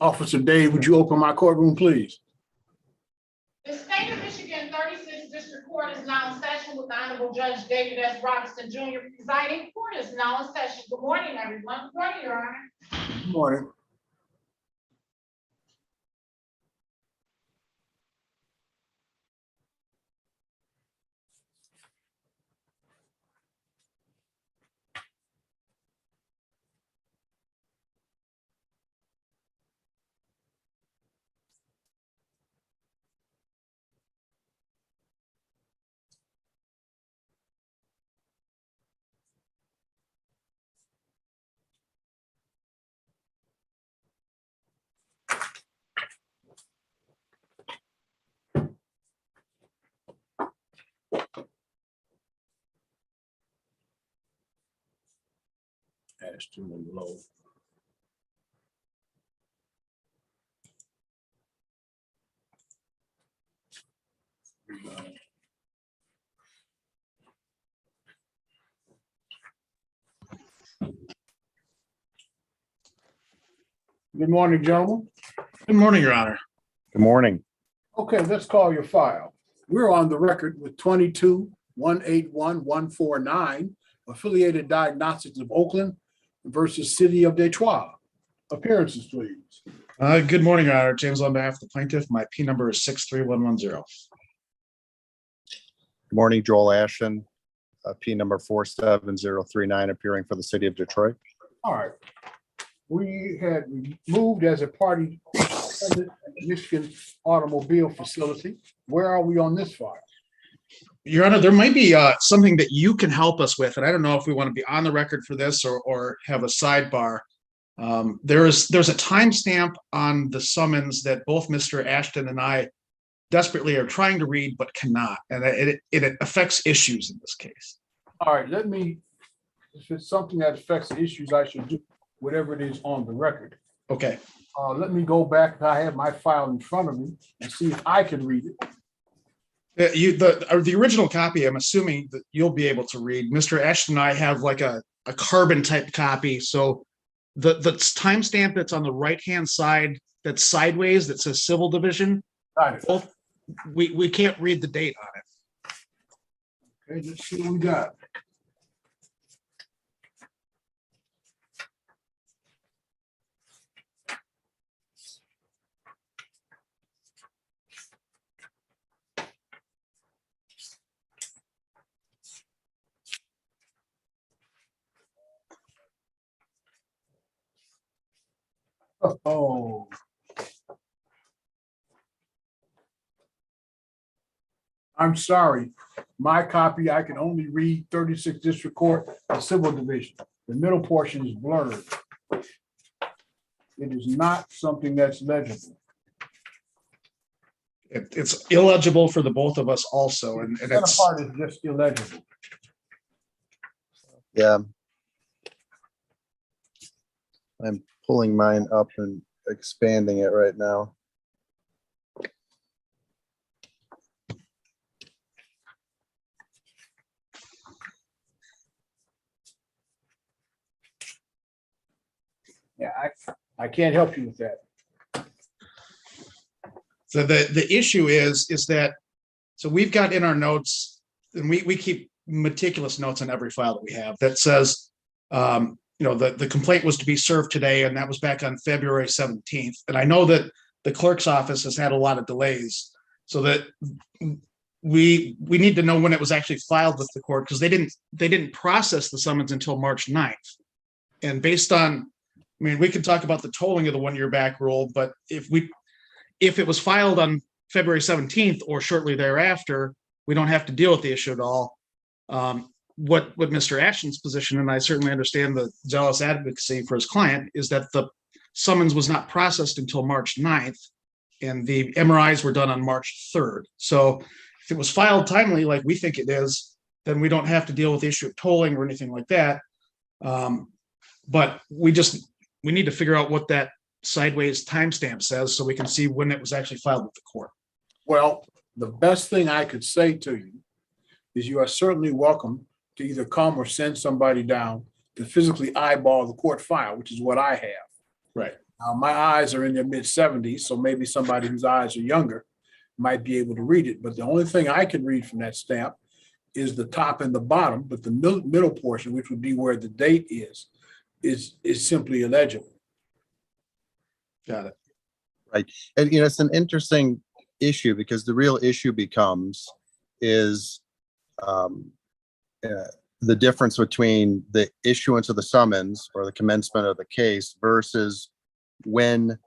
Officer Dave, would you open my courtroom, please? The state of Michigan 36th District Court is now in session with the Honorable Judge David S. Robinson Jr. presiding. Court is now in session. Good morning, everyone. Good morning, Your Honor. Good morning. Ashton and Lowe. Good morning, gentlemen. Good morning, Your Honor. Good morning. Okay, let's call your file. We're on the record with 22-181-149, Affiliated Diagnostics of Oakland versus City of Detroit. Appearances, please. Good morning, Your Honor. James on behalf of the plaintiff. My P number is 63110. Good morning, Joel Ashton, P number 47039, appearing for the city of Detroit. All right. We had moved as a party at the Michigan Automobile Facility. Where are we on this file? Your Honor, there might be something that you can help us with, and I don't know if we want to be on the record for this or have a sidebar. There's a timestamp on the summons that both Mr. Ashton and I desperately are trying to read but cannot, and it affects issues in this case. All right, if it's something that affects the issues, I should do whatever it is on the record. Okay. Let me go back. I have my file in front of me and see if I can read it. The original copy, I'm assuming that you'll be able to read. Mr. Ashton and I have like a carbon type copy. So the timestamp that's on the right-hand side, that's sideways, that says civil division, Got it. we can't read the date on it. Okay, let's see what we got. Oh. I'm sorry. My copy, I can only read 36th District Court, the Civil Division. The middle portion is blurred. It is not something that's legible. It's illegible for the both of us also, and The it's part is just illegible. Yeah. I'm pulling mine up and expanding it right now. Yeah, I can't help you with that. so the issue is that, so we've got in our notes, and we keep meticulous notes on every file that we have that says the complaint was to be served today, and that was back on February 17th. And I know that the clerk's office has had a lot of delays, so that we need to know when it was actually filed with the court, because they didn't process the summons until March 9th. And based on, I mean, we could talk about the tolling of the 1 year back rule, but if it was filed on February 17th or shortly thereafter, we don't have to deal with the issue at all. What Mr. Ashton's position, and I certainly understand the zealous advocacy for his client, is that the summons was not processed until March 9th, and the MRIs were done on March 3rd. So if it was filed timely, like we think it is, then we don't have to deal with the issue of tolling or anything like that. But we need to figure out what that sideways timestamp says so we can see when it was actually filed with the court. Well, the best thing I could say to you is you are certainly welcome to either come or send somebody down to physically eyeball the court file, which is what I have. Right. My eyes are in their mid-70s, so maybe somebody whose eyes are younger might be able to read it. But the only thing I can read from that stamp is the top and the bottom, but the middle portion, which would be where the date is simply illegible. Got it. And, you know, it's an interesting issue because the real issue becomes is the difference between the issuance of the summons or the commencement of the case versus when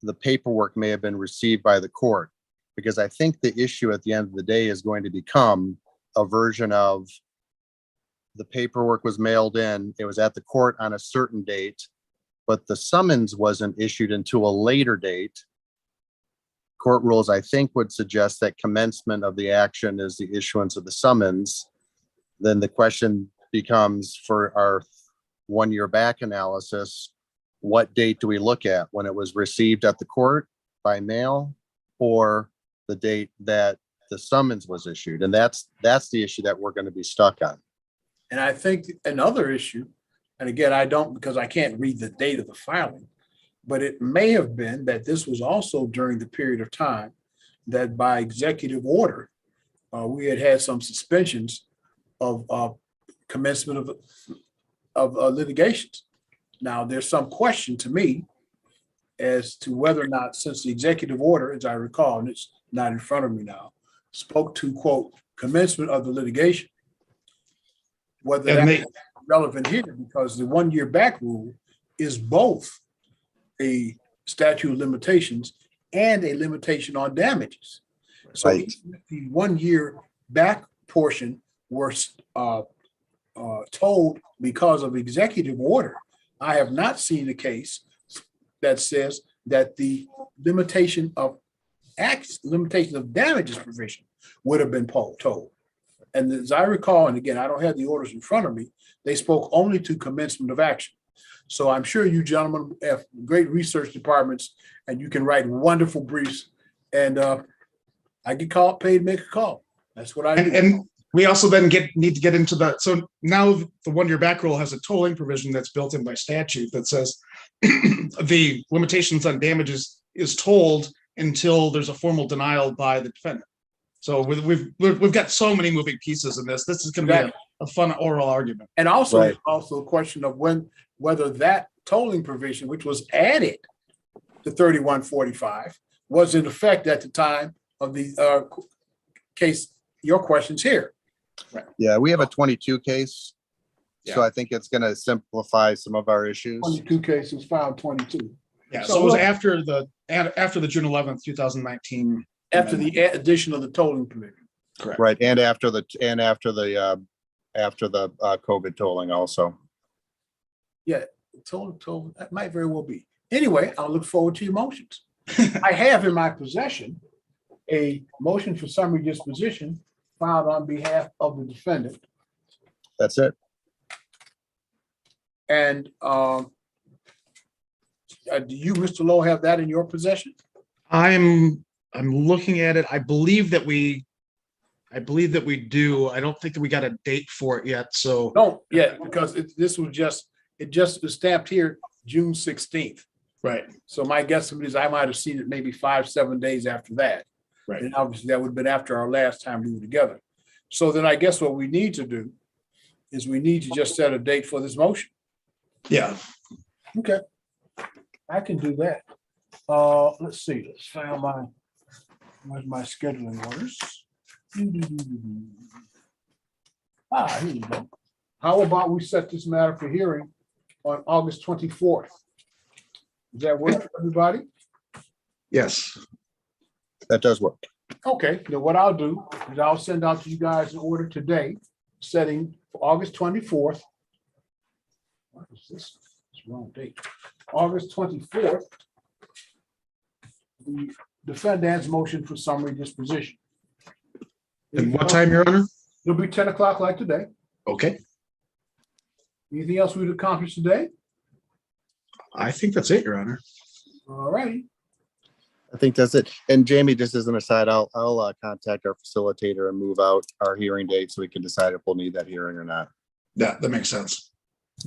the paperwork may have been received by the court. Because I think the issue at the end of the day is going to become a version of the paperwork was mailed in, it was at the court on a certain date, but the summons wasn't issued until a later date. Court rules, I think, would suggest that commencement of the action is the issuance of the summons. Then the question becomes, for our 1 year back analysis, what date do we look at? When it was received at the court by mail or the date that the summons was issued? And that's the issue that we're going to be stuck on. And I think another issue, and again, I don't, because I can't read the date of the filing, but it may have been that this was also during the period of time that by executive order, we had some suspensions of commencement of litigations. Now, there's some question to me as to whether or not, since the executive order, as I recall, and it's not in front of me now, spoke to, quote, commencement of the litigation, whether that's relevant here, because the 1 year back rule is both a statute of limitations and a limitation on damages. So Right. if the 1 year back portion was told because of executive order, I have not seen a case that says that the limitation of damages provision would have been told. And as I recall, and again, I don't have the orders in front of me, they spoke only to commencement of action. So I'm sure you gentlemen have great research departments and you can write wonderful briefs. And I get paid to make a call. That's what I do. And we also then need to get into so now the 1 year back rule has a tolling provision that's built in by statute that says the limitations on damages is tolled until there's a formal denial by the defendant. So we've got so many moving pieces in this. This is going to be a fun oral argument. And also, Right. also a question of whether that tolling provision, which was added to 3145, was in effect at the time of the case. Your question's here. Yeah, we have a 22 case. So Yeah. I think it's going to simplify some of our issues. 22 cases filed 22. Yeah, So so it was look- after the June 11th, 2019. After the addition of the tolling provision. Correct. Right. And after the COVID tolling also. Yeah, tolling, that might very well be. Anyway, I'll look forward to your motions. I have in my possession a motion for summary disposition filed on behalf of the defendant. That's it. And do you, Mr. Lowe, have that in your possession? I'm looking at it. I believe that we do. I don't think that we got a date for it yet. So No, yeah, because it just was stamped here June 16th. right. So my guess is I might have seen it maybe 5-7 days after that. Right. And obviously that would have been after our last time we were together. So then I guess what we need to do is we need to just set a date for this motion. Yeah. Okay. I can do that. Let's see, let's find where's my scheduling orders? Here we go. How about we set this matter for hearing on August 24th? Does that work for everybody? Yes. That does work. Okay, then what I'll do is I'll send out to you guys an order today, setting for August 24th. What is this? It's the wrong date. August 24th. The defendant's motion for summary disposition. And what time, Your Honor? It'll be 10 o'clock like today. Okay. Anything else we'd accomplish today? I think that's it, Your Honor. All righty. I think that's it. And Jamie, just as an aside, I'll contact our facilitator and move out our hearing date so we can decide if we'll need that hearing or not. That makes sense.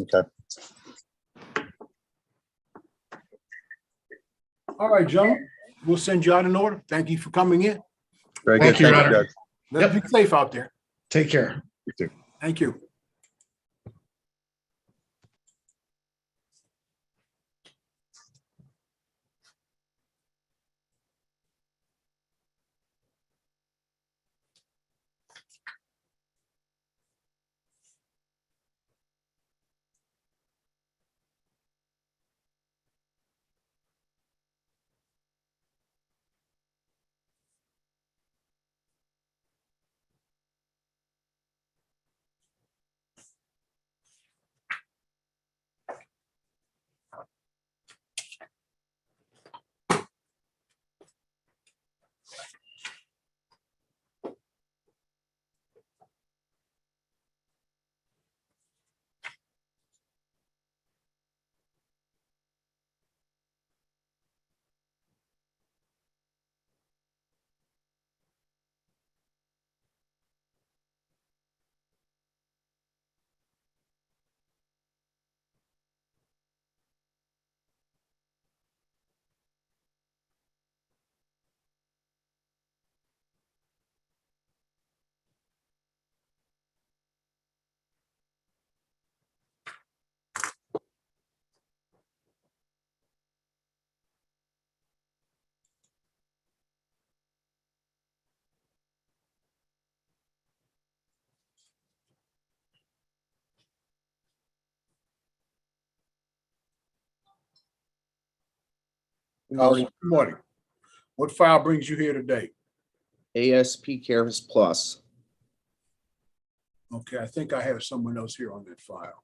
Okay. All right, gentlemen, we'll send you out in order. Thank you for coming in. Very good. Thank you, Your Thank you, Honor. Judge. Let's Yep. be safe out there. Take care. Thank you. Good morning. What file brings you here today? ASP Cares Plus. Okay, I think I have someone else here on that file.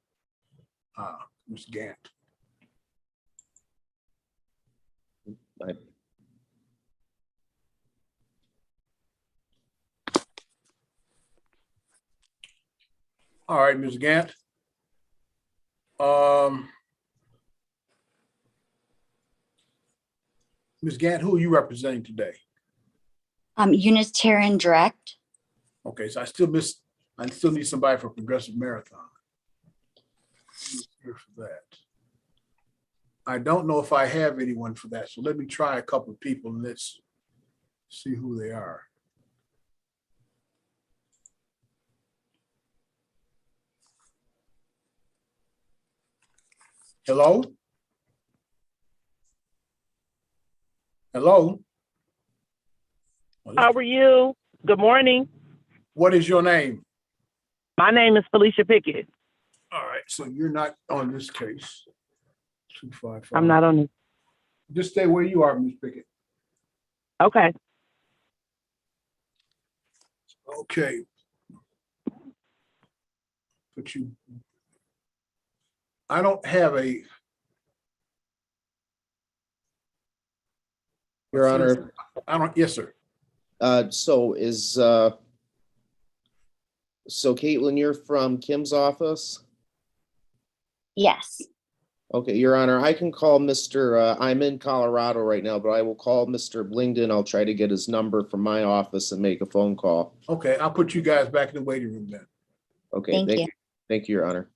Ms. Gant. I- All right, Ms. Gant. Ms. Gant, who are you representing today? Unitarian Direct. Okay, so I still need somebody for Progressive Marathon. Who's here for that? I don't know if I have anyone for that, so let me try a couple of people and let's see who they are. Hello? Hello? How are you? Good morning. What is your name? My name is Felicia Pickett. All right, so you're not on this case. 255. I'm not on this. Just stay where you are, Ms. Pickett. Okay. Okay. But I don't have a. Your Honor, Yes, sir. so Caitlin, you're from Kim's office? Yes. Okay, Your Honor, I can call I'm in Colorado right now, but I will call Mr. Blingden. I'll try to get his number from my office and make a phone call. Okay, I'll put you guys back in the waiting room then. Okay, Thank you. Thank you, Your Honor.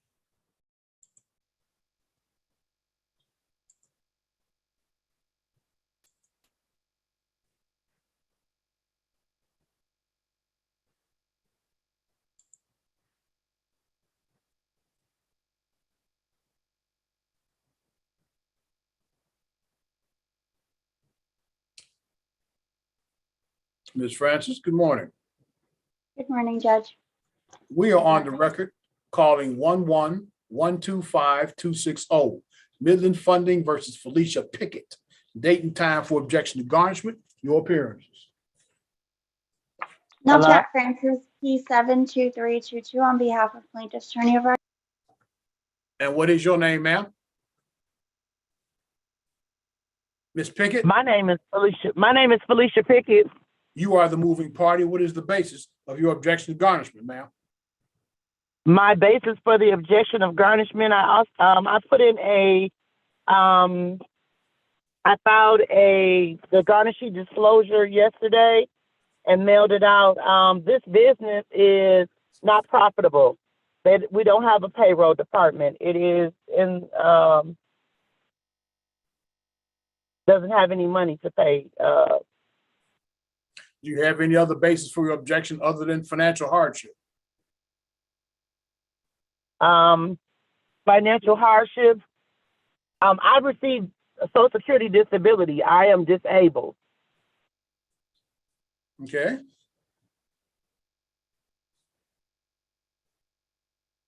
Ms. Francis, good morning. Good morning, Judge. We are on the record calling 11125-260 Midland Funding versus Felicia Pickett. Date and time for objection to garnishment, your appearances. No, Hello? Jack Francis, P72322 on behalf of Plaintiff's Attorney of Record. And what is your name, ma'am? Ms. Pickett, My name is Felicia Pickett. you are the moving party. What is the basis of your objection to garnishment, ma'am? My basis for the objection of garnishment, I filed the garnishee disclosure yesterday and mailed it out. This business is not profitable. We don't have a payroll department. It is in doesn't have any money to pay. Do you have any other basis for your objection other than financial hardship? Financial hardship. I received a Social Security disability. I am disabled. Okay.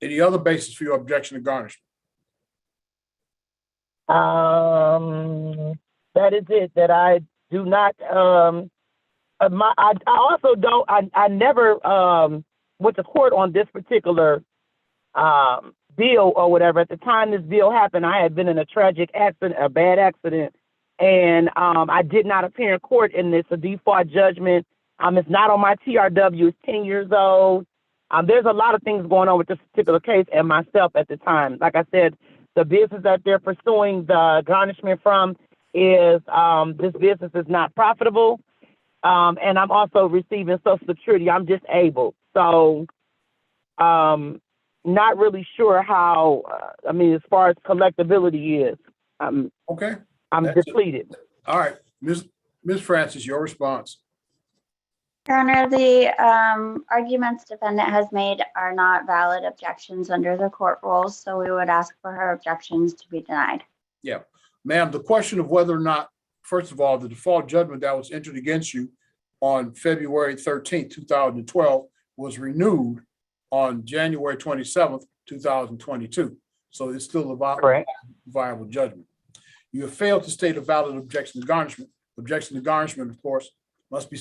Any other basis for your objection to garnishment? That is it. That I do not. I also don't. I never went to court on this particular bill or whatever. At the time this bill happened, I had been in a tragic accident, a bad accident, and I did not appear in court in this. A default judgment. It's not on my TRW. It's 10 years old. There's a lot of things going on with this particular case and myself at the time. Like I said, the business that they're pursuing the garnishment from is this business is not profitable. And I'm also receiving Social Security. I'm disabled. So not really sure how, as far as collectability is, Okay. I'm That's depleted. All right, Ms. Francis, your response. Your Honor, the arguments defendant has made are not valid objections under the court rules, so we would ask for her objections to be denied. Yeah, ma'am, the question of whether or not, first of all, the default judgment that was entered against you on February 13th, 2012 was renewed on January 27th, 2022. So it's still a viable judgment. You have failed to state a valid objection to garnishment. Objection to garnishment, of course, must be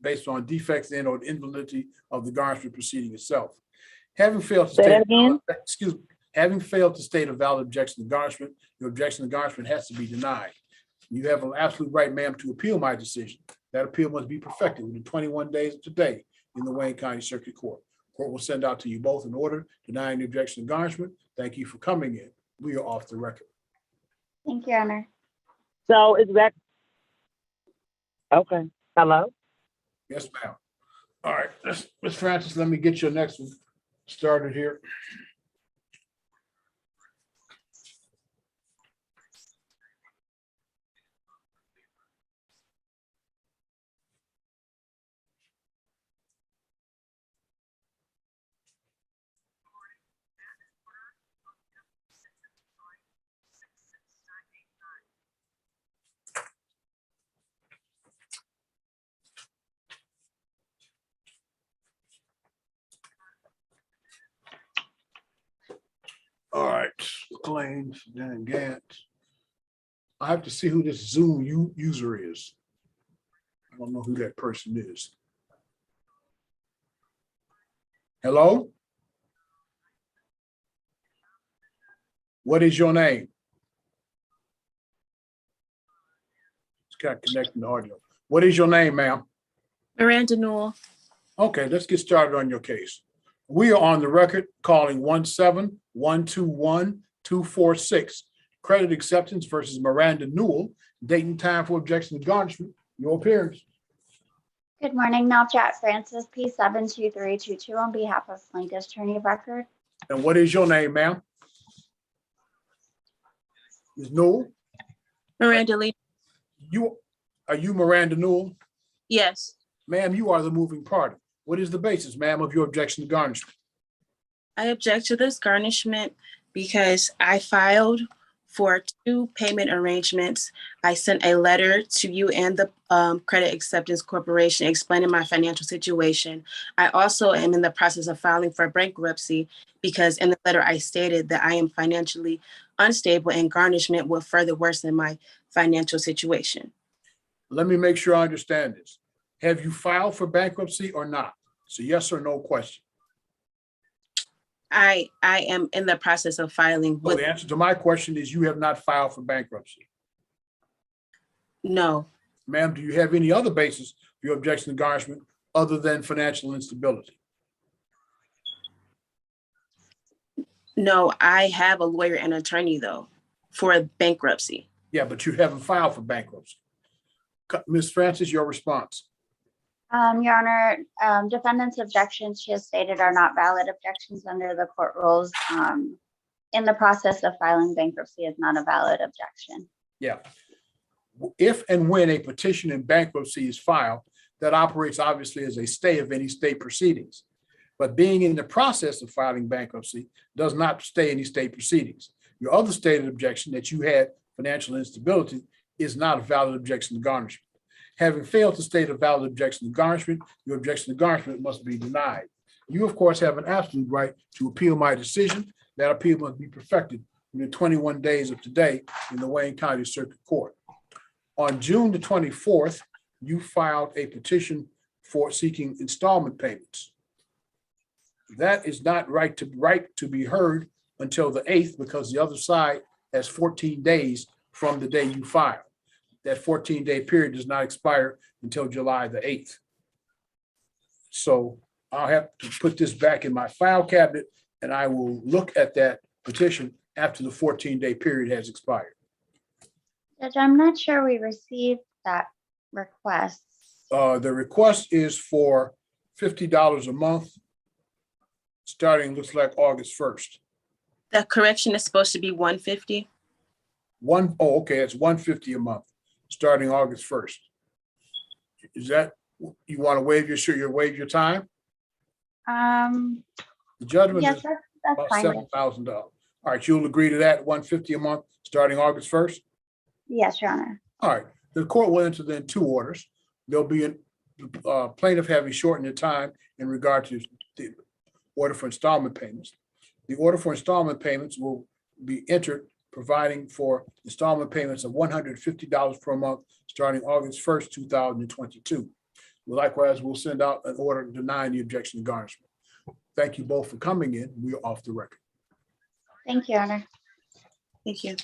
based on defects in or invalidity of the garnishment proceeding itself. Having failed to state a valid objection to garnishment, your objection to garnishment has to be denied. You have an absolute right, ma'am, to appeal my decision. That appeal must be perfected within 21 days of today in the Wayne County Circuit Court. Court will send out to you both an order denying the objection to garnishment. Thank you for coming in. We are off the record. Thank you, Your Honor. So is that okay? Hello? Yes, ma'am. All right, Ms. Francis, let me get your next one started here. All right, claims, Dan Gant. I have to see who this Zoom user is. I don't know who that person is. Hello? What is your name? It's kind of connecting the audio. What is your name, ma'am? Miranda Newell. Okay, let's get started on your case. We are on the record calling 17121-246. Credit acceptance versus Miranda Newell. Date and time for objection to garnishment. Your appearance. Good morning, Nalchat Francis, P72322 on behalf of plaintiff's attorney of record. And what is your name, ma'am? Ms. Newell? Miranda Lee. Are you Miranda Newell? Yes. Ma'am, you are the moving party. What is the basis, ma'am, of your objection to garnishment? I object to this garnishment because I filed for 2 payment arrangements. I sent a letter to you and the Credit Acceptance Corporation explaining my financial situation. I also am in the process of filing for bankruptcy because in the letter I stated that I am financially unstable and garnishment will further worsen my financial situation. Let me make sure I understand this. Have you filed for bankruptcy or not? It's a yes or no question. I am in the process of filing. Well, the answer to my question is you have not filed for bankruptcy. No. Ma'am, do you have any other basis for your objection to garnishment other than financial instability? No, I have a lawyer and attorney though for bankruptcy. Yeah, but you haven't filed for bankruptcy. Ms. Francis, your response. Your Honor, defendant's objections she has stated are not valid objections under the court rules. In the process of filing bankruptcy is not a valid objection. Yeah. if and when a petition in bankruptcy is filed, that operates obviously as a stay of any state proceedings. But being in the process of filing bankruptcy does not stay any state proceedings. Your other stated objection that you had financial instability is not a valid objection to garnishment. Having failed to state a valid objection to garnishment, your objection to garnishment must be denied. You, of course, have an absolute right to appeal my decision. That appeal must be perfected within 21 days of today in the Wayne County Circuit Court. On June the 24th, you filed a petition for seeking installment payments. That is not right to be heard until the 8th because the other side has 14 days from the day you filed. That 14-day period does not expire until July the 8th. So I'll have to put this back in my file cabinet and I will look at that petition after the 14-day period has expired. Judge, I'm not sure we received that request. The request is for $50 a month, starting, looks like August 1st. The correction is supposed to be 150. Okay, it's $150 a month, starting August 1st. Is that, you want to waive your time? The judgment Yes, is that's about fine. $7,000. All right, you'll agree to that, $150 a month, starting August 1st? Yes, Your Honor. All right, the court will enter then two orders. There'll be a plaintiff having shortened the time in regard to the order for installment payments. The order for installment payments will be entered providing for installment payments of $150 per month starting August 1st, 2022. Likewise, we'll send out an order denying the objection to garnishment. Thank you both for coming in. We are off the record. Thank you, Your Honor. Thank you.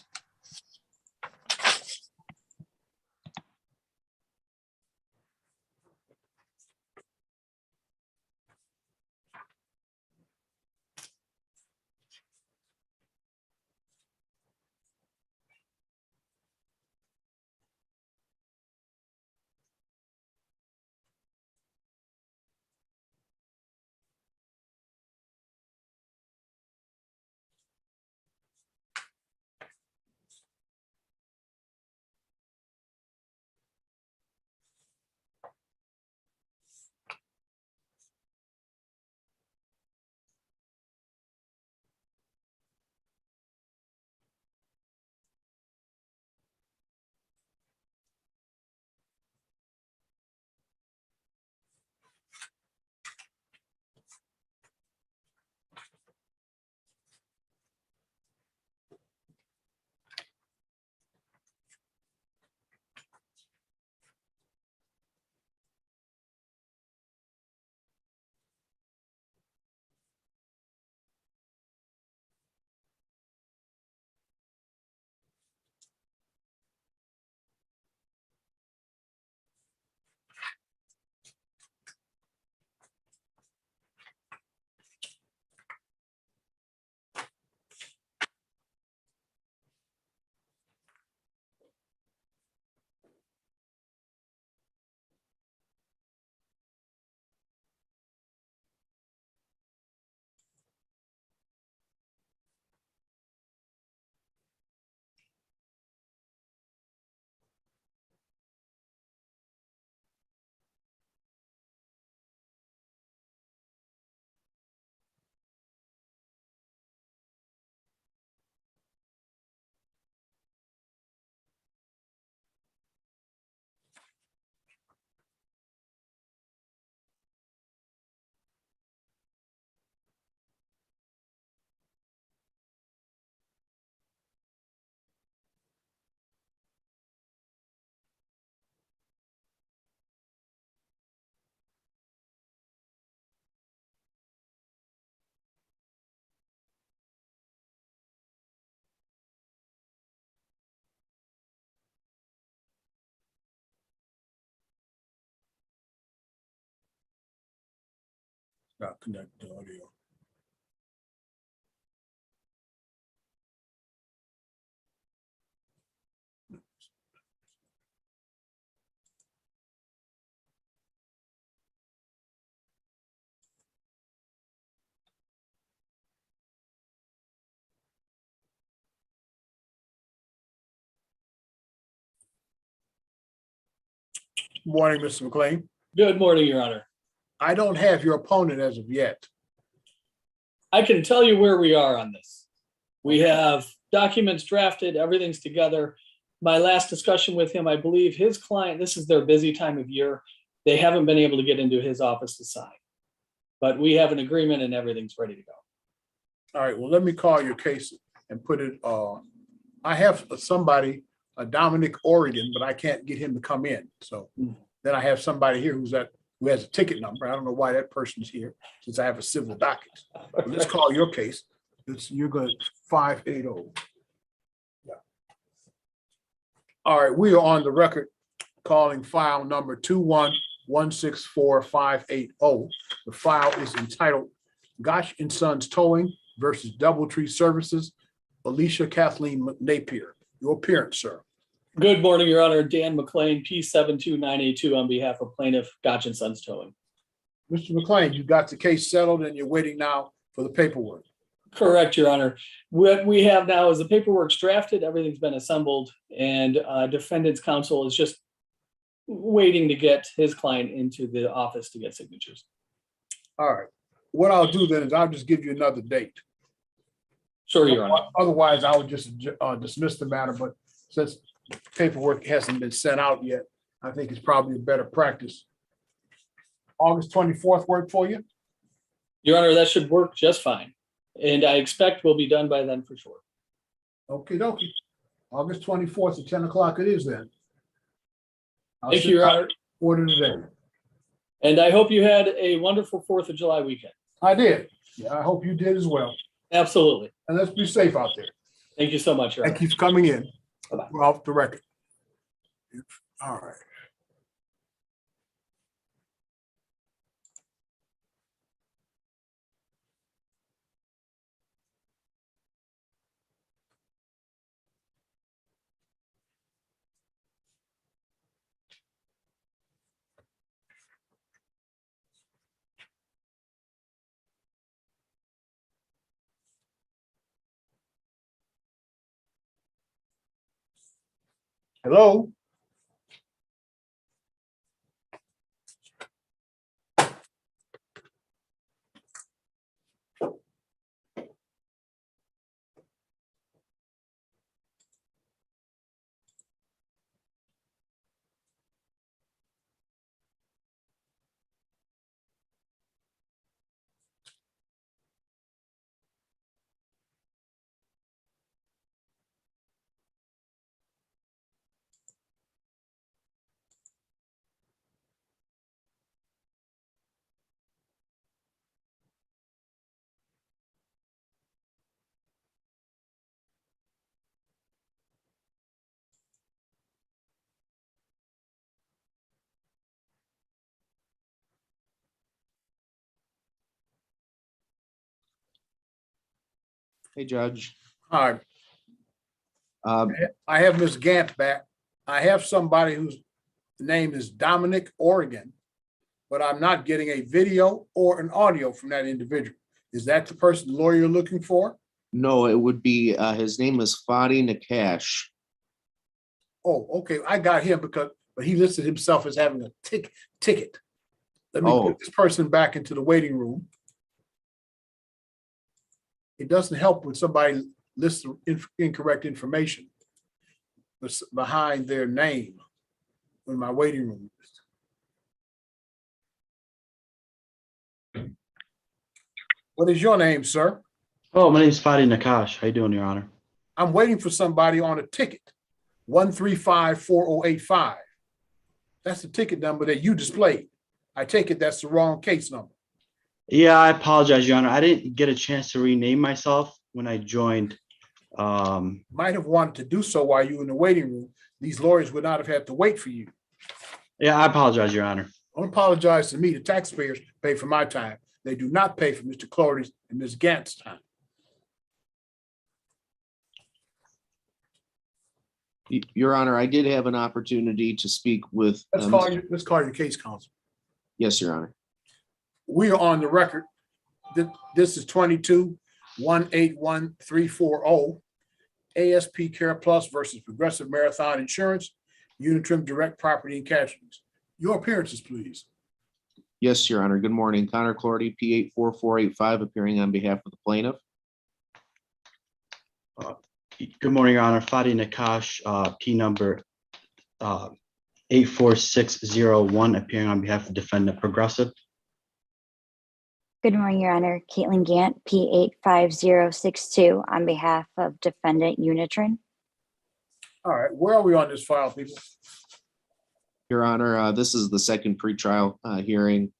Not connect the audio. Morning, Mr. McLean. Good morning, Your Honor. I don't have your opponent as of yet. I can tell you where we are on this. We have documents drafted, everything's together. My last discussion with him, I believe his client, this is their busy time of year. They haven't been able to get into his office to sign. But we have an agreement and everything's ready to go. All right, well, let me call your case and put it, I have somebody, Dominic Oregon, but I can't get him to come in. So then I have somebody here who has a ticket number. I don't know why that person's here since I have a civil docket. But let's call your case. You're going to 580. Yeah. All right, we are on the record calling file number 21164-580. The file is entitled Gosh and Sons Towing versus Doubletree Services, Alicia Kathleen Napier. Your appearance, sir. Good morning, Your Honor. Dan McLean, P72982 on behalf of plaintiff Gotch and Sons Towing. Mr. McLean, you got the case settled and you're waiting now for the paperwork. Correct, Your Honor. What we have now is the paperwork's drafted, everything's been assembled, and defendant's counsel is just waiting to get his client into the office to get signatures. All right. What I'll do then is I'll just give you another date. Sure, Your Honor. Otherwise, I would just dismiss the matter, but since paperwork hasn't been sent out yet, I think it's probably a better practice. August 24th work for you? Your Honor, that should work just fine. And I expect we'll be done by then for sure. Okay, dokie. August 24th at 10 o'clock it is then. Thank you, Your Honor. Order today. And I hope you had a wonderful 4th of July weekend. I did. Yeah, I hope you did as well. Absolutely. And let's be safe out there. Thank you so much, Your Honor. That keeps coming in. Bye-bye. We're off the record. All right. Hello? Hey, Judge. All right. Um, I have Ms. Gant back. I have somebody whose name is Dominic Oregon, but I'm not getting a video or an audio from that individual. Is that the person, the lawyer you're looking for? no, it would be, his name is Fadi Nakash. Oh, okay, I got him but he listed himself as having a ticket. Let me put this person back into the waiting room. It doesn't help when somebody lists incorrect information behind their name in my waiting room. What is your name, sir? Oh, my name is Fadi Nakash. How you doing, Your Honor? I'm waiting for somebody on a ticket, 1354085. That's the ticket number that you displayed. I take it that's the wrong case number. Yeah, I apologize, Your Honor. I didn't get a chance to rename myself when I joined. Might have wanted to do so while you were in the waiting room. These lawyers would not have had to wait for you. Yeah, I apologize, Your Honor. Don't apologize to me. The taxpayers pay for my time. They do not pay for Mr. Clardy's and Ms. Gant's time. Your Honor, I did have an opportunity to speak with. Let's call your case, counsel. Yes, Your Honor. We are on the record. This is 22-181-340 ASP Care Plus versus Progressive Marathon Insurance, Unitrim Direct Property and Casualties. Your appearances, please. Yes, Your Honor. Good morning. Connor Clardy, P84485, appearing on behalf of the plaintiff. Good morning, Your Honor. Fadi Nakash, P number 84601, appearing on behalf of defendant Progressive. Good morning, Your Honor. Caitlin Gant, P85062, on behalf of defendant Unitron. All right, where are we on this file, people? Your Honor, this is the second pretrial hearing.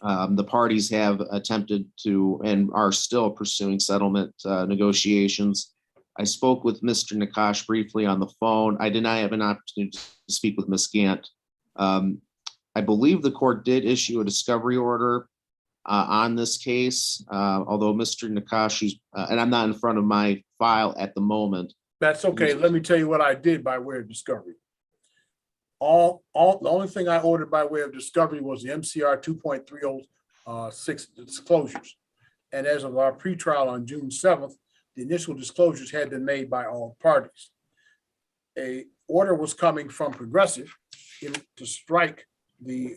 The parties have attempted to and are still pursuing settlement negotiations. I spoke with Mr. Nakash briefly on the phone. I did not have an opportunity to speak with Ms. Gant. I believe the court did issue a discovery order on this case, although Mr. Nakash, and I'm not in front of my file at the moment. That's okay. Let me tell you what I did by way of discovery. The only thing I ordered by way of discovery was the MCR 2.306 disclosures. And as of our pretrial on June 7th, the initial disclosures had been made by all parties. A order was coming from Progressive to strike the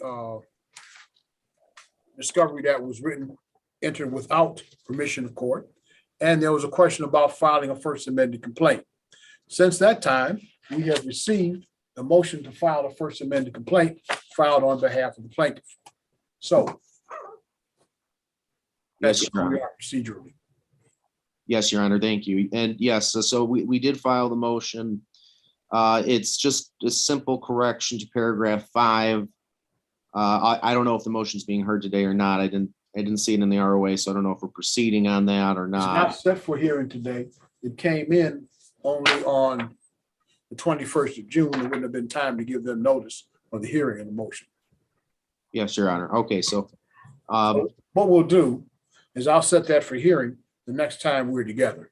discovery that was entered without permission of court. And there was a question about filing a first amended complaint. Since that time, we have received a motion to file a first amended complaint filed on behalf of the plaintiff. So Yes, that's Your where we Honor. are procedurally. Yes, Your Honor. Thank you. And yes, so we did file the motion. It's just a simple correction to paragraph 5. I don't know if the motion's being heard today or not. I didn't see it in the ROA, so I don't know if we're proceeding on that or It's not. not set for hearing today. It came in only on the 21st of June. There wouldn't have been time to give them notice of the hearing and the motion. Yes, Your Honor. Okay, so So what we'll do is I'll set that for hearing the next time we're together.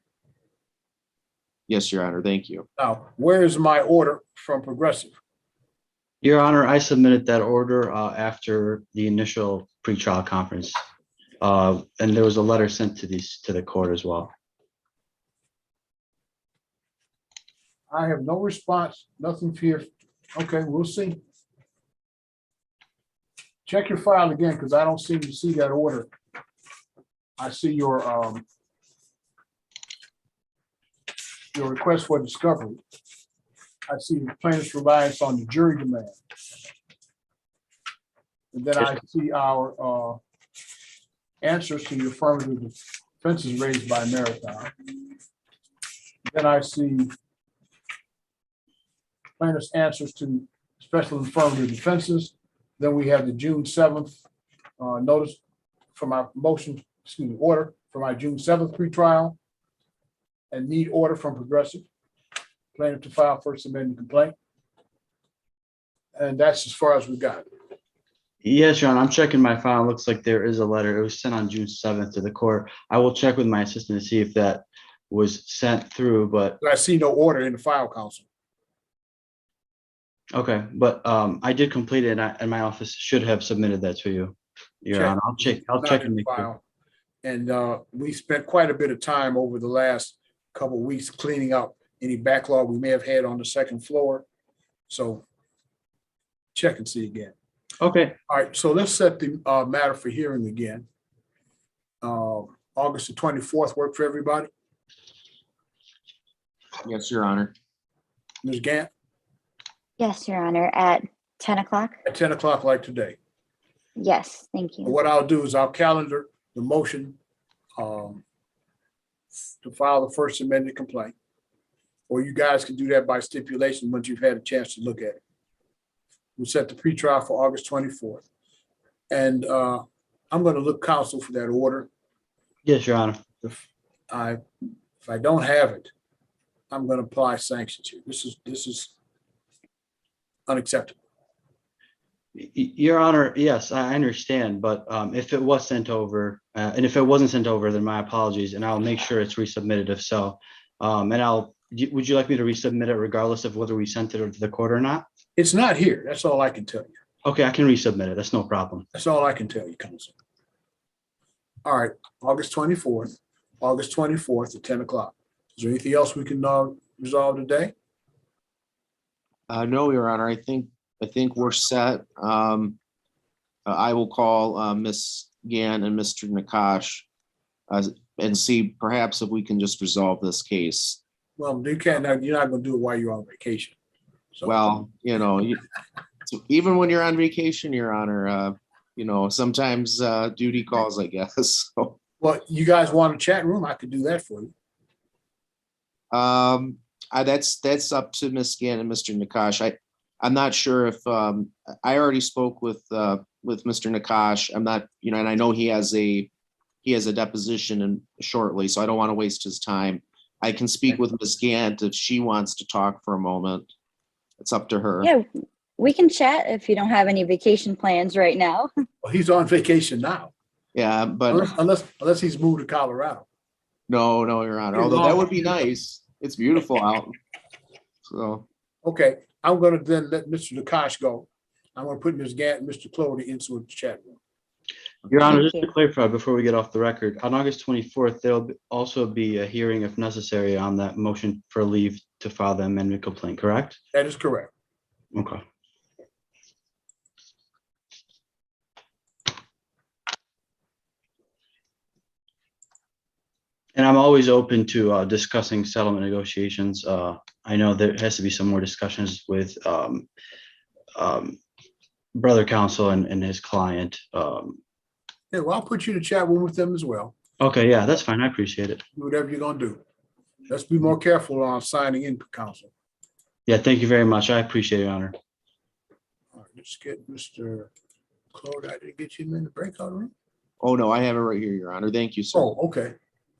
yes, Your Honor. Thank you. Now, where is my order from Progressive? Your Honor, I submitted that order after the initial pretrial conference. And there was a letter sent to the court as well. I have no response, nothing here. Okay, we'll see. Check your file again, because I don't seem to see that order. I see your request for discovery. I see the plaintiff's reliance on the jury demand. And then I see our answers to the affirmative defenses raised by Marathon. Then I see plaintiff's answers to special affirmative defenses. Then we have the June 7th notice from our order from our June 7th pretrial, and need order from Progressive plaintiff to file first amendment complaint. And that's as far as we got. Yes, Your Honor, I'm checking my file. It looks like there is a letter. It was sent on June 7th to the court. I will check with my assistant to see if that was sent through, but I see no order in the file, counsel. okay, but I did complete it, and my office should have submitted that to you, Your Check. Honor. I'll check Not and in the make sure. file. And we spent quite a bit of time over the last couple of weeks cleaning up any backlog we may have had on the second floor. So check and see again. Okay, All right, so let's set the matter for hearing again. August the 24th work for everybody? Yes, Your Honor. Ms. Gant, Yes, Your Honor, at 10 o'clock? at 10 o'clock like today. Yes, thank you. What I'll do is I'll calendar the motion to file the first amended complaint. Or you guys can do that by stipulation once you've had a chance to look at it. We'll set the pretrial for August 24th. And I'm going to look counsel for that order. yes, Your Honor. If I don't have it, I'm going to apply sanctions here. This is unacceptable. Your Honor, yes, I understand, but if it was sent over, and if it wasn't sent over, then my apologies, and I'll make sure it's resubmitted if so. And would you like me to resubmit it regardless of whether we sent it to the court or not? It's not here. That's all I can tell you. Okay, I can resubmit it. That's no problem. That's all I can tell you, counsel. All right, August 24th at 10 o'clock. Is there anything else we can resolve today? No, Your Honor. I think I think we're set. I will call Ms. Gann and Mr. Nakash and see perhaps if we can just resolve this case. Well, you can't, you're not gonna do it while you're on vacation. So, Well, so even when you're on vacation, Your Honor, sometimes duty calls, I guess. So, well, you guys want a chat room? I could do that for you. that's up to Ms. Gann and Mr. Nakash. I'm not sure if I already spoke with Mr. Nakash. I'm not, and I know he has a deposition shortly, so I don't want to waste his time. I can speak with Ms. Gant if she wants to talk for a moment. It's up to her. Yeah, we can chat if you don't have any vacation plans right now. Well, he's on vacation now, Yeah, but unless he's moved to Colorado. no, Your Honor. You're Although that wrong. would be nice. It's beautiful out. So, Okay, I'm gonna then let Mr. Nakash go. I'm gonna put Ms. Gant and Mr. Clody into the chat room. Your Honor, Thank just to you. clarify before we get off the record, on August 24th, there'll also be a hearing if necessary on that motion for leave to file the amendment complaint, correct? That is correct. Okay. And I'm always open to discussing settlement negotiations. I know there has to be some more discussions with brother counsel and his client. Yeah, well, I'll put you in the chat room with them as well. Okay, yeah, that's fine. I appreciate it. Do whatever you're gonna do. Let's be more careful on signing in counsel. Yeah, thank you very much. I appreciate it, Your Honor. All right, let's get Mr. Clody. I didn't get you in the breakout room. oh no, I have it right here, Your Honor. Thank you, sir. Oh, okay.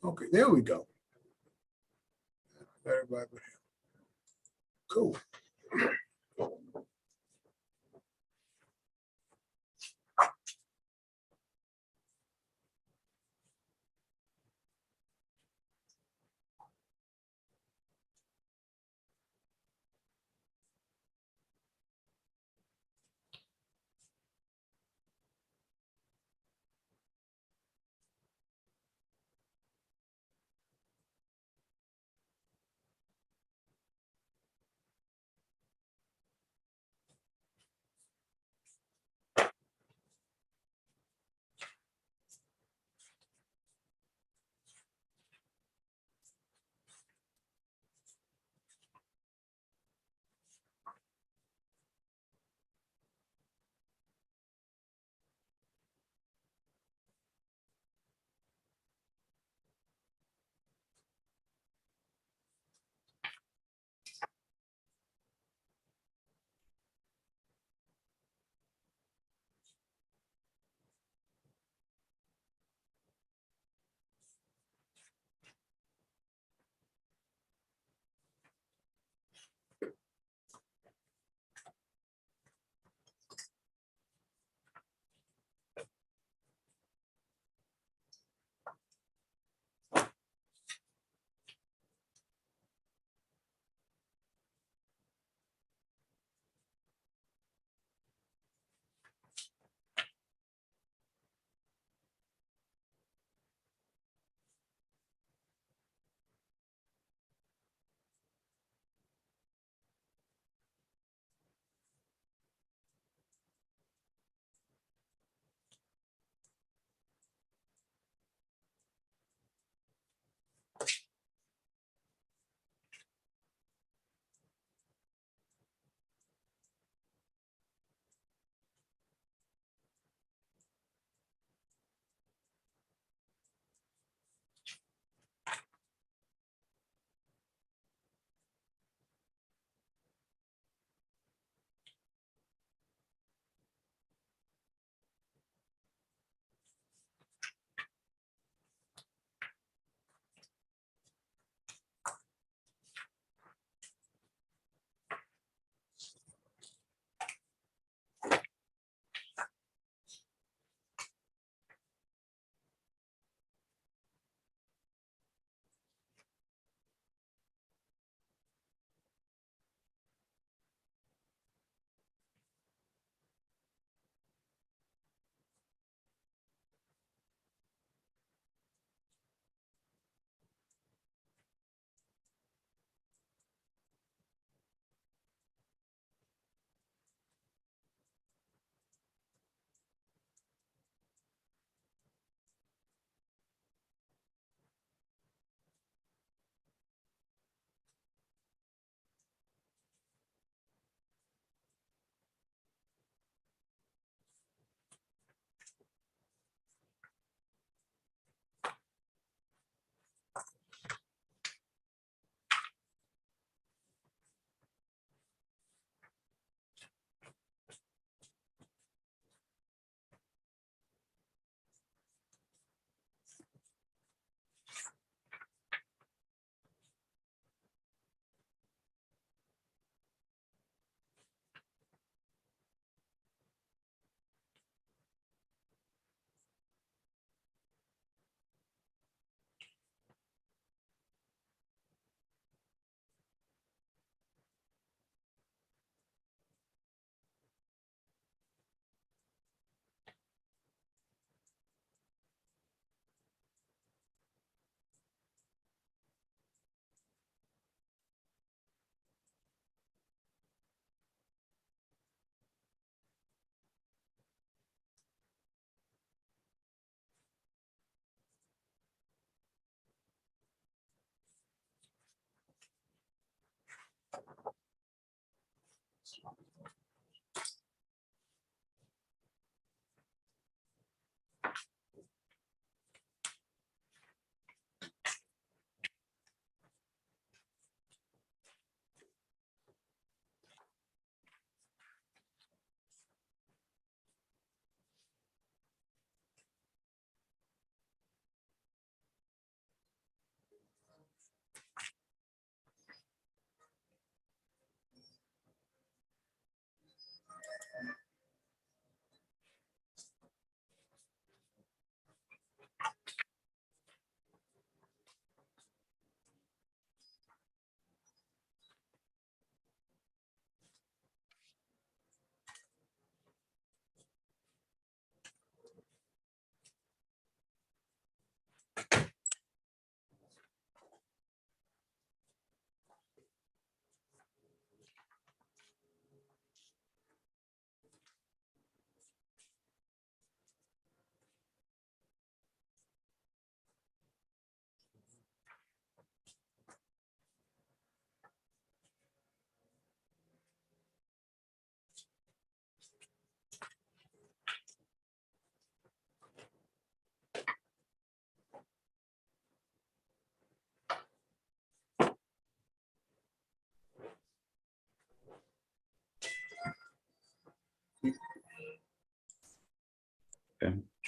Okay, there we go. Everybody but him. Cool.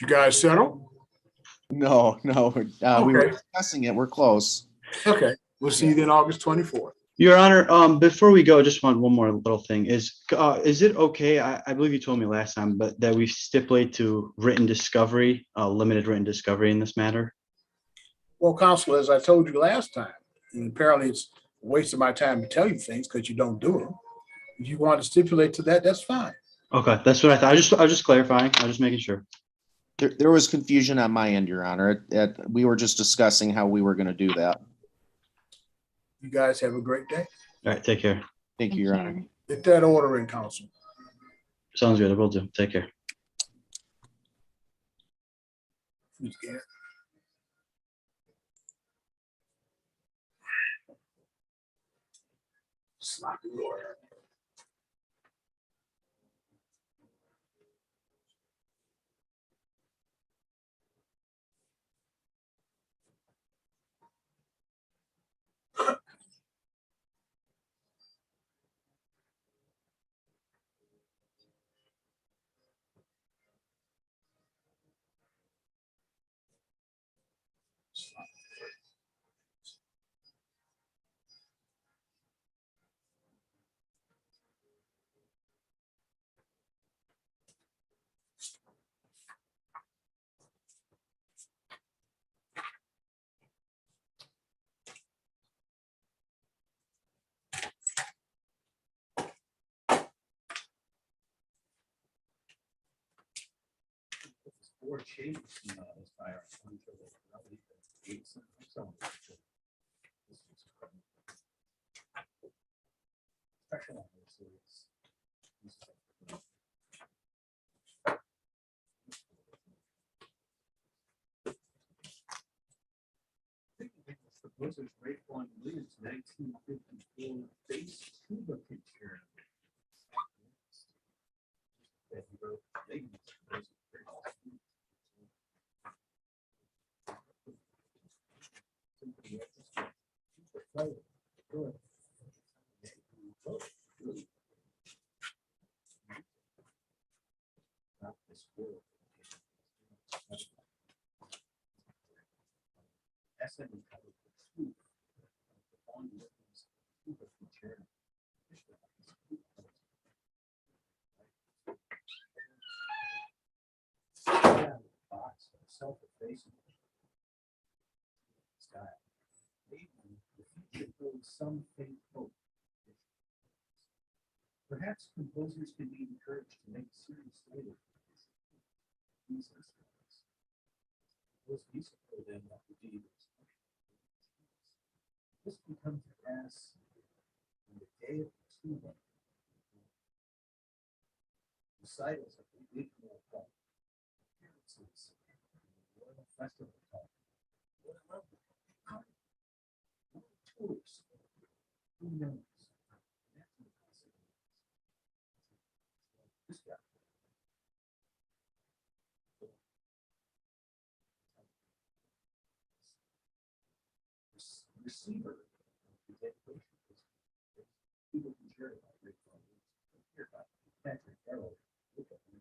You guys settle? No, we were Okay. discussing it. We're close. Okay, we'll see you then August 24th. Your Honor, before we go, just one more little thing. Is it okay? I believe you told me last time, but that we stipulate to written discovery, limited written discovery in this matter? Well, Counselor, as I told you last time, and apparently it's a waste of my time to tell you things because you don't do them. If you want to stipulate to that, that's fine. Okay, that's what I thought. I was just clarifying. I was just making sure. There was confusion on my end, Your Honor. We were just discussing how we were going to do that. You guys have a great day. All right, take care. Thank you, Your Honor. Get that order in, Counsel. Sounds good. I will do. Take care. Who's Gary? Sloppy lawyer. Perhaps composers can be encouraged to make serious later. Most music for them that would be this becomes as on the day of the tuba. Recitals of the Ignorant Hall. Appearances the Royal Festival Hall. What a lovely tours. Who knows? This guy. Receiver. People can share it. Patrick Carroll. Look at me.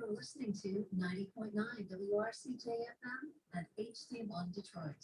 You're listening to 90.9 WRCJ-FM and HD1 Detroit.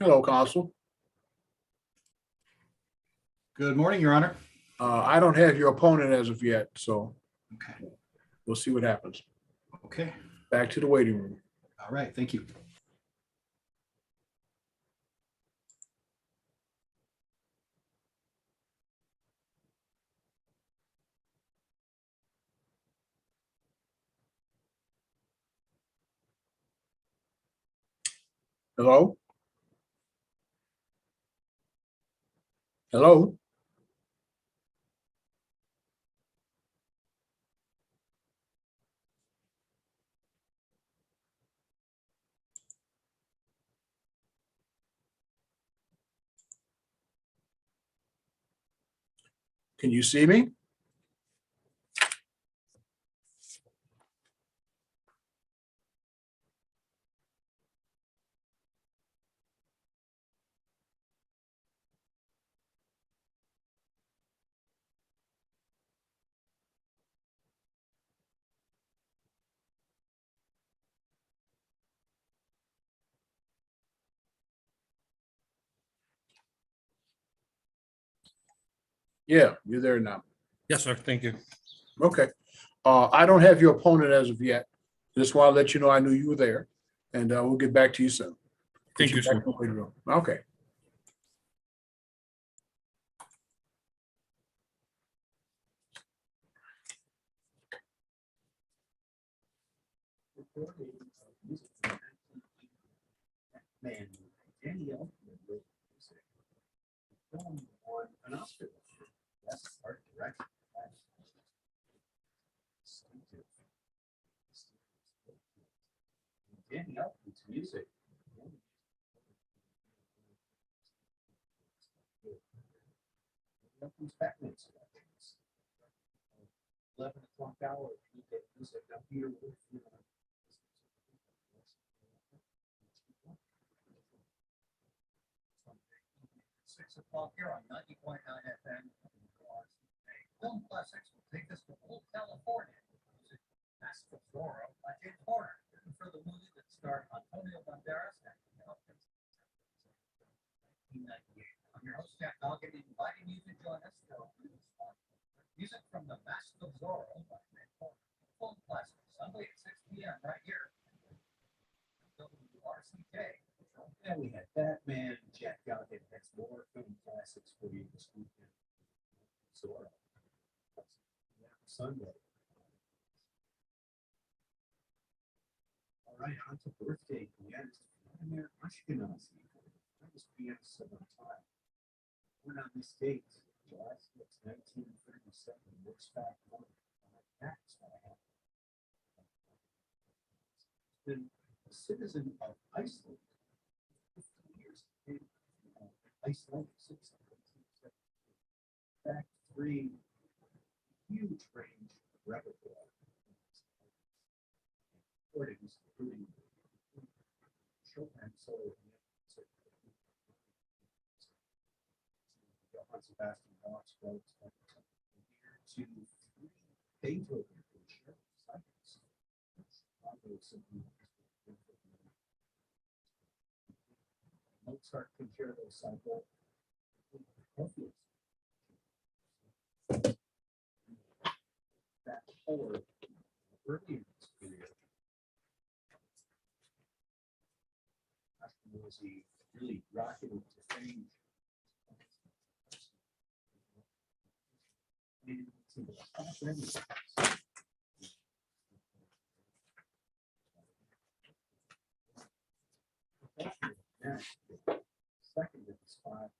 Hello, Counsel. Good morning, Your Honor. I don't have your opponent as of yet, so Okay, we'll see what happens. okay. Back to the waiting room. All right, thank you. Hello? Hello? Can you see me? Yeah, you're there now. Yes, sir. Thank you. Okay. I don't have your opponent as of yet. Just want to let you know I knew you were there, and we'll get back to you soon. Thank Get you, back sir. in the waiting room. Okay. Man, Danielle. On an Oscar. That's art direction. Danielle, it's music. Backman selections. 11 o'clock hour, you get music up here with, 6 o'clock here on 90.9 FM. Film Classics will take us to Old California. Music Mask of Zorro by James Horner. For the movie that starred Antonio Banderas and Mel Gibson. 1998. I'm your host, Jack Goggin, inviting you to join us for music from the Mask of Zorro by James Horner. Film Classics, Sunday at 6 p.m. right here. WRCK. And we had Batman, Jack Goggin has more film classics for you this weekend. Zorro. Sunday. All right, on to birthday pianist Vladimir Ashkenazi. That was pianist of our time. Born on this date, July 6, 1937, looks back on that's what I have. Been a citizen of Iceland. 50 years. Iceland since 1970. Back three huge range of repertoire. Recordings, including Chopin solo. Johann Sebastian Bach's wrote to Beethoven cycles. Mozart concerto cycle. That forward earlier in this period. Was he really rocketed to fame? Second of the spot.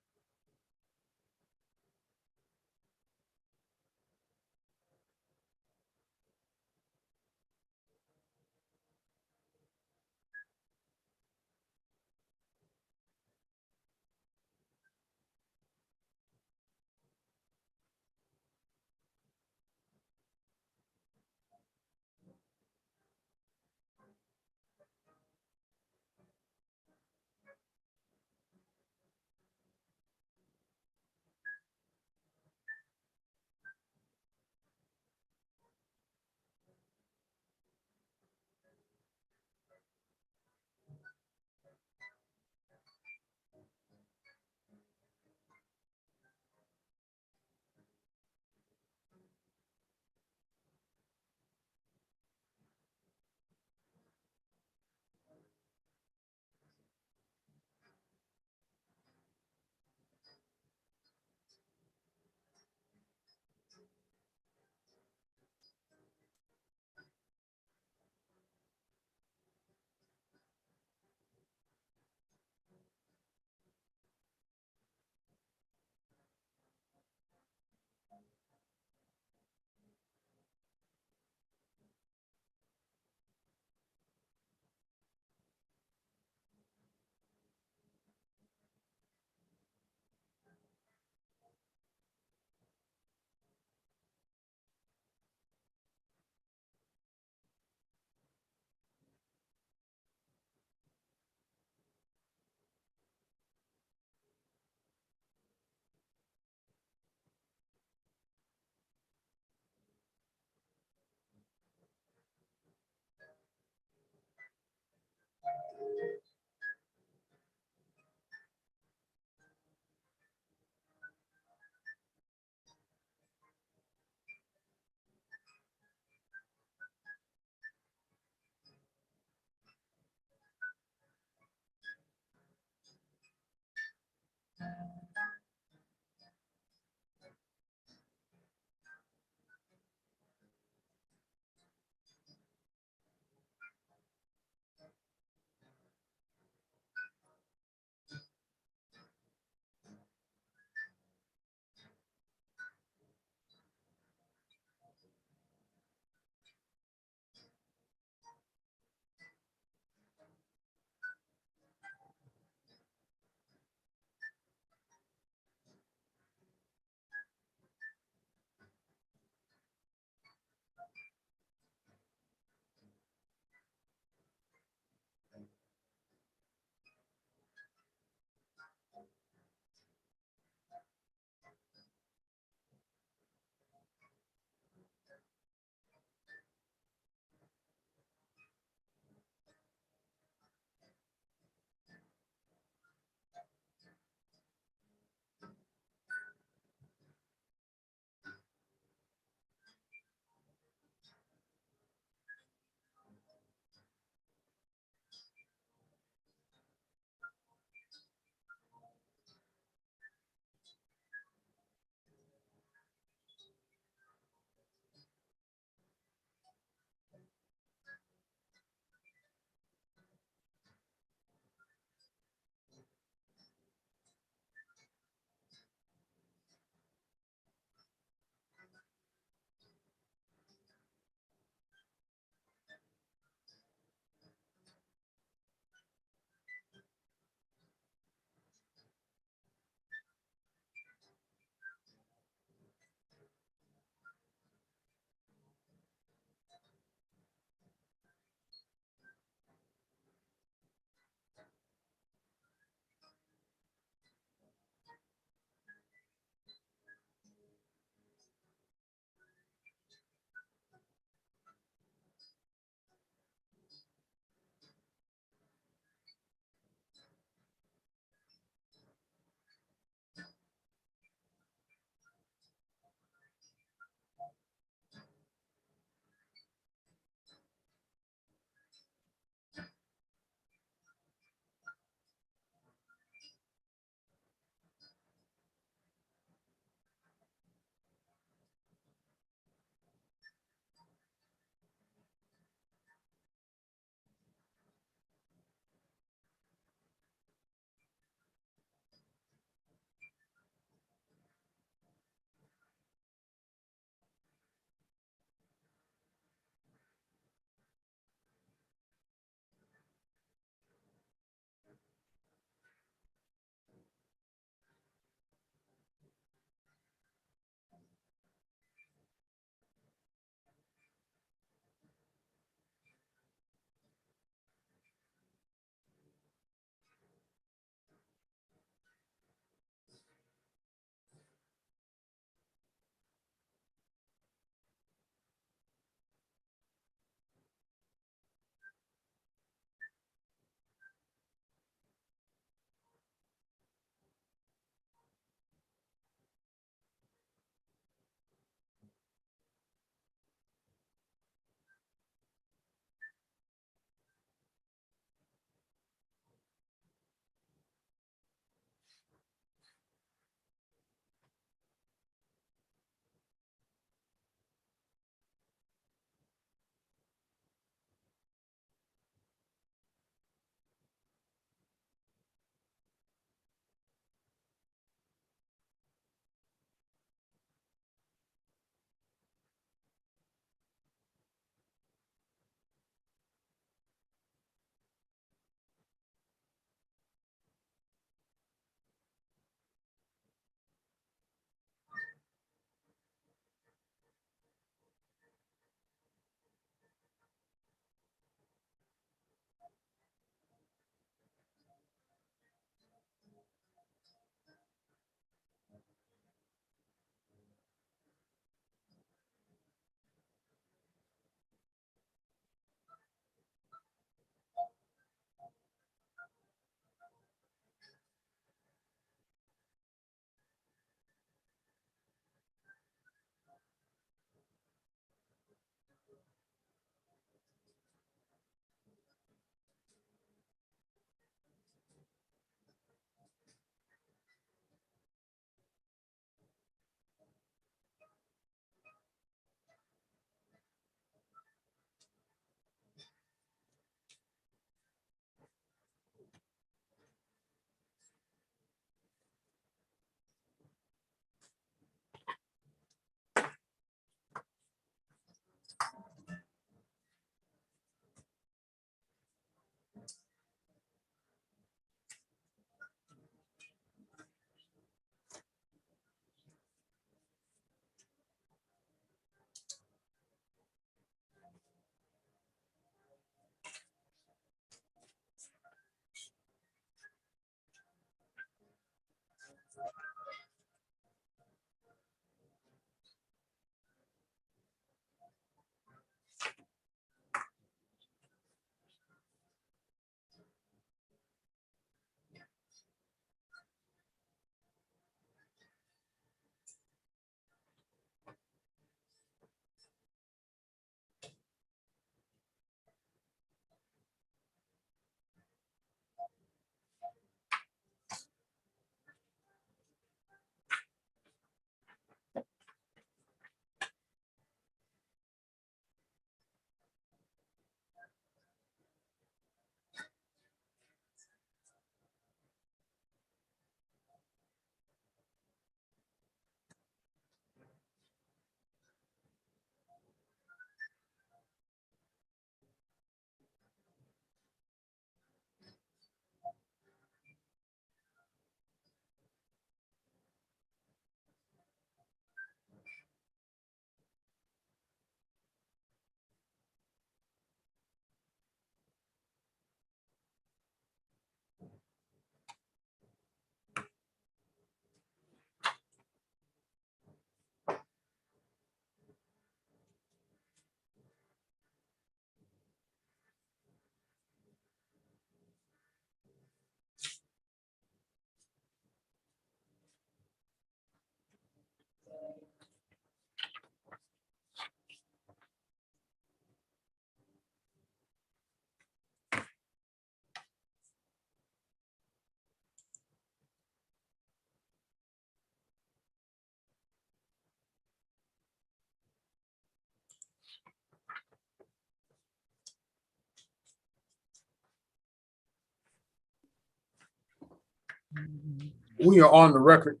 We are on the record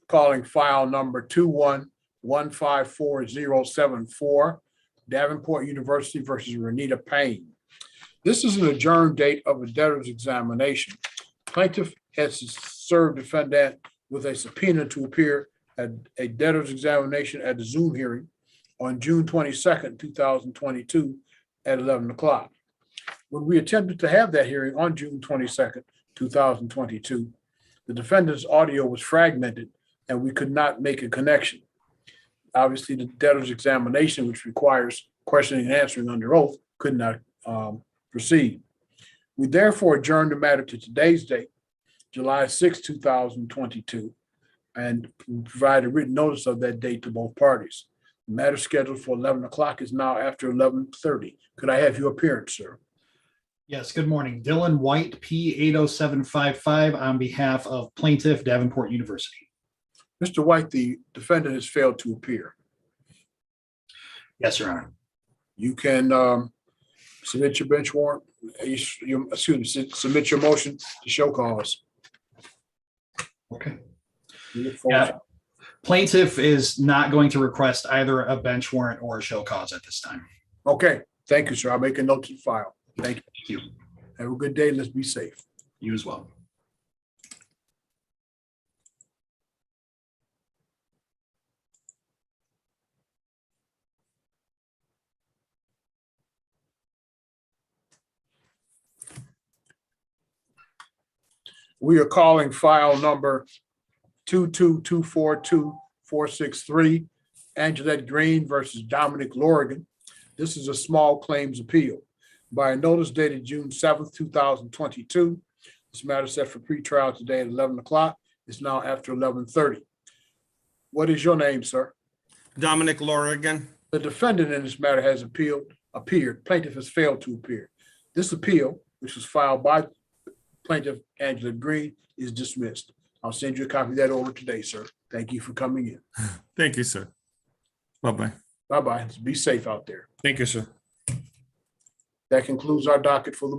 calling file number 21154074, Davenport University versus Renita Payne. This is an adjourned date of a debtor's examination. Plaintiff has served defendant with a subpoena to appear at a debtor's examination at the Zoom hearing on June 22nd, 2022 at 11 o'clock. When we attempted to have that hearing on June 22nd, 2022, the defendant's audio was fragmented and we could not make a connection. Obviously, the debtor's examination, which requires questioning and answering under oath, could not proceed. We therefore adjourned the matter to today's date, July 6, 2022, and provided written notice of that date to both parties. The matter scheduled for 11 o'clock is now after 11:30. Could I have your appearance, sir? Yes, good morning. Dylan White, P80755, on behalf of Plaintiff Davenport University. Mr. White, the defendant has failed to appear. Yes, Your Honor. You can submit your bench warrant, submit your motion to show cause. Okay. We look forward to- Plaintiff is not going to request either a bench warrant or a show cause at this time. Okay, thank you, sir. I'll make a note to the file. Thank you. Thank you. Have a good day. Let's be safe. You as well. We are calling file number 22242-463, Angelette Green versus Dominic Lorigan. This is a small claims appeal. By a notice dated June 7th, 2022, this matter set for pretrial today at 11 o'clock. It's now after 11:30. What is your name, sir? Dominic Lorigan. The defendant in this matter has appeared. Plaintiff has failed to appear. This appeal, which was filed by Plaintiff Angela Green, is dismissed. I'll send you a copy of that over today, sir. Thank you for coming in. Thank you, sir. Bye-bye. Bye-bye. Be safe out there. Thank you, sir. That concludes our docket for the